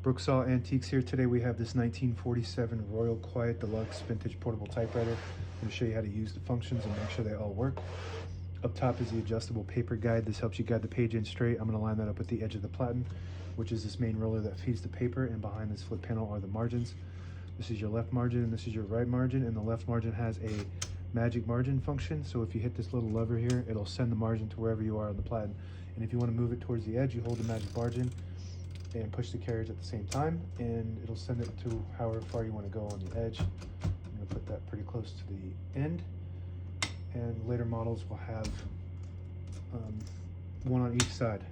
Brooksaw Antiques here. Today we have this 1947 Royal Quiet Deluxe Vintage Portable Typewriter. I'm going to show you how to use the functions and make sure they all work. Up top is the adjustable paper guide. This helps you guide the page in straight. I'm going to line that up with the edge of the platen, which is this main roller that feeds the paper, and behind this flip panel are the margins. This is your left margin and this is your right margin, and the left margin has a magic margin function. So if you hit this little lever here, it'll send the margin to wherever you are on the platen. And if you want to move it towards the edge, you hold the magic margin and push the carriage at the same time, and it'll send it to however far you want to go on the edge. I'm going to put that pretty close to the end, and later models will have one on each side.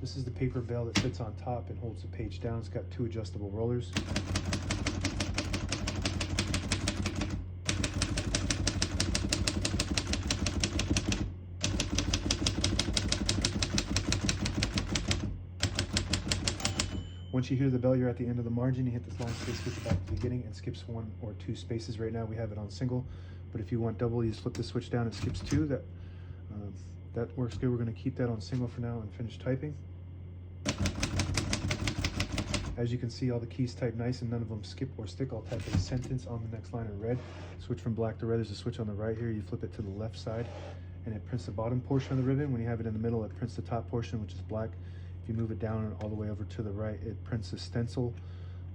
This is the paper bale that sits on top and holds the page down. It's got two adjustable rollers. Once you hear the bell, you're at the end of the margin. You hit this long space, switch it back to the beginning, and skips 1 or 2 spaces. Right now we have it on single, but if you want double, you just flip the switch down, it skips 2. That works good. We're going to keep that on single for now and finish typing. As you can see, all the keys type nice and none of them skip or stick. I'll type a sentence on the next line in red. Switch from black to red. There's a switch on the right here. You flip it to the left side and it prints the bottom portion of the ribbon. When you have it in the middle, it prints the top portion, which is black. If you move it down and all the way over to the right, it prints a stencil,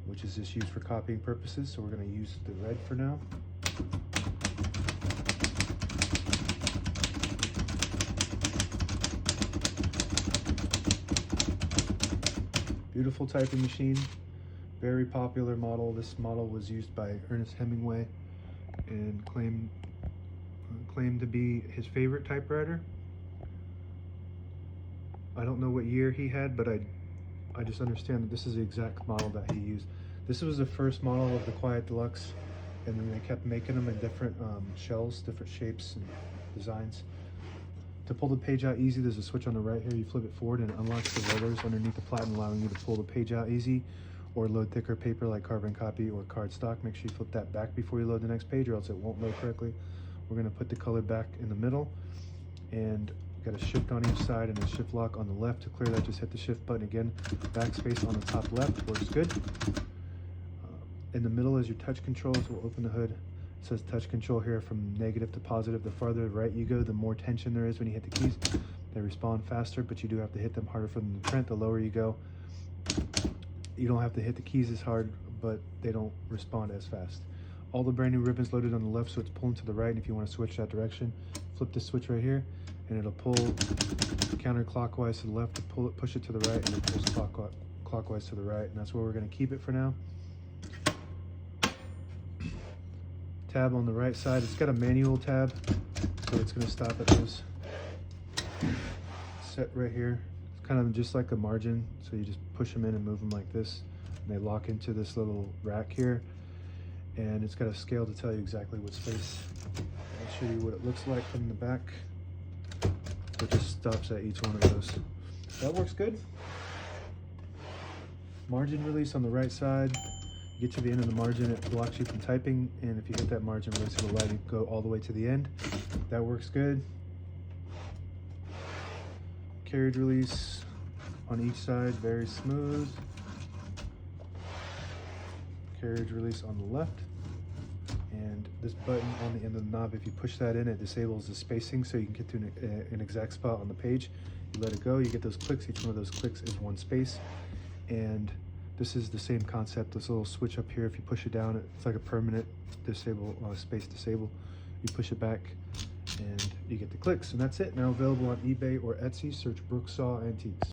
which is just used for copying purposes. So we're going to use the red for now. Beautiful typing machine, very popular model. This model was used by Ernest Hemingway and claimed to be his favorite typewriter. I don't know what year he had, but I just understand that this is the exact model that he used. This was the first model of the Quiet Deluxe, and then they kept making them in different shells, different shapes and designs. To pull the page out easy, there's a switch on the right here. You flip it forward and it unlocks the rollers underneath the platen, allowing you to pull the page out easy or load thicker paper like carbon copy or cardstock. Make sure you flip that back before you load the next page, or else it won't load correctly. We're going to put the color back in the middle, and got a shift on each side and a shift lock on the left. To clear that, just hit the shift button again. Backspace on the top left works good. In the middle is your touch controls. We'll open the hood. It says touch control here from negative to positive. The farther right you go, the more tension there is when you hit the keys. They respond faster, but you do have to hit them harder for them to print. The lower you go, you don't have to hit the keys as hard, but they don't respond as fast. All the brand new ribbons loaded on the left, so it's pulling to the right. And if you want to switch that direction, flip this switch right here, and it'll pull counterclockwise to the left to pull it, push it to the right, and it pulls clockwise to the right. And that's where we're going to keep it for now. Tab on the right side, it's got a manual tab, so it's going to stop at those set right here. It's kind of just like a margin, so you just push them in and move them like this, and they lock into this little rack here, and it's got a scale to tell you exactly what space. I'll show you what it looks like from the back. It just stops at each one of those. That works good. Margin release on the right side. You get to the end of the margin, it blocks you from typing, and if you hit that margin release, it'll allow you to go all the way to the end. That works good. Carriage release on each side, very smooth. Carriage release on the left. And this button on the end of the knob, if you push that in, it disables the spacing so you can get to an exact spot on the page. You let it go, you get those clicks. Each one of those clicks is one space. And this is the same concept. This little switch up here, if you push it down, it's like a permanent space disable. You push it back and you get the clicks, and that's it. Now available on eBay or Etsy. Search Brooksaw Antiques.